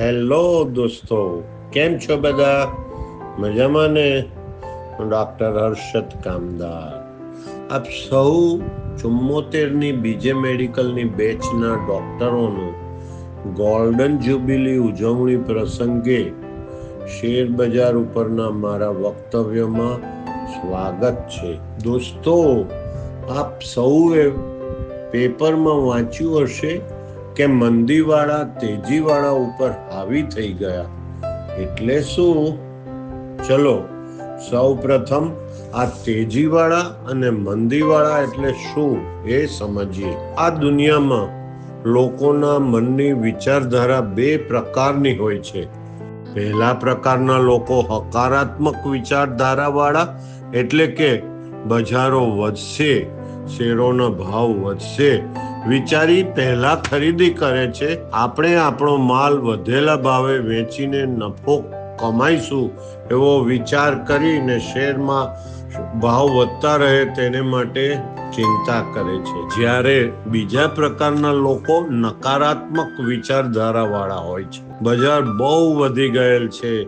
Hello દોસ્તો, કેમ છો બધા? મજામાં ને? હું ડૉક્ટર હર્ષદ કામદાર. આપ સૌ 74ની બીજે મેડિકલની બેચના ડૉક્ટરોનું ગોલ્ડન જ્યુબિલી ઉજવણી પ્રસંગે શેર બજાર ઉપરના મારા વક્તવ્યમાં સ્વાગત છે. દોસ્તો, આપ સૌએ પેપરમાં વાંચ્યું હશે કે મંદીવાળા તેજીવાળા ઉપર હાવી થઈ ગયા. એટલે શું? ચલો સૌ પ્રથમ આ તેજીવાળા અને મંદીવાળા એટલે શું એ સમજીએ. આ દુનિયામાં લોકોના મનની વિચારધારા બે પ્રકારની હોય છે. પહેલા પ્રકારના લોકો હકારાત્મક વિચારધારા વાળા, એટલે કે બજારો વધશે, શેરોનો ભાવ વધશે વિચારી પહેલા ખરીદી કરે છે. આપણે આપણો માલ વધેલા ભાવે વેચીને નફો કમાઈશું એવો વિચાર કરીને શેરમાં ભાવ વધતા રહે તેને માટે ચિંતા કરે છે. જ્યારે બીજા પ્રકારના લોકો નકારાત્મક વિચારધારા વાળા હોય છે. બજાર બહુ વધી ગયેલ છે,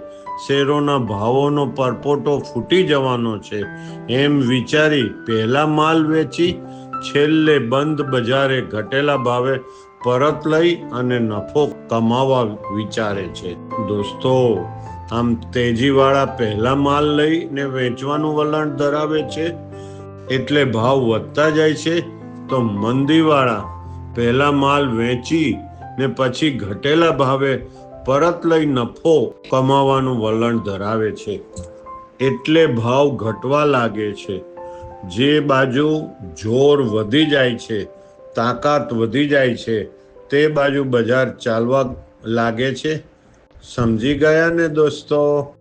શેરોના ભાવોનો પરપોટો ફૂટી જવાનો છે એમ વિચારી પહેલા માલ વેચી છેલ્લે બંધ બજારે ઘટેલા ભાવે પરત લઈ અને નફો કમાવા વિચારે છે. દોસ્તો, આમ તેજીવાળા પહેલા માલ લઈને વેચવાનું વલણ ધરાવે છે એટલે ભાવ વધતા જાય છે, તો મંદીવાળા પહેલા માલ વેચી ને પછી ઘટેલા ભાવે પરત લઈ નફો કમાવાનું વલણ ધરાવે છે એટલે ભાવ ઘટવા લાગે છે. જે બાજુ જોર વધી જાય છે, તાકાત વધી જાય છે, તે બાજુ બજાર ચાલવા લાગે છે. સમજી ગયા ને દોસ્તો?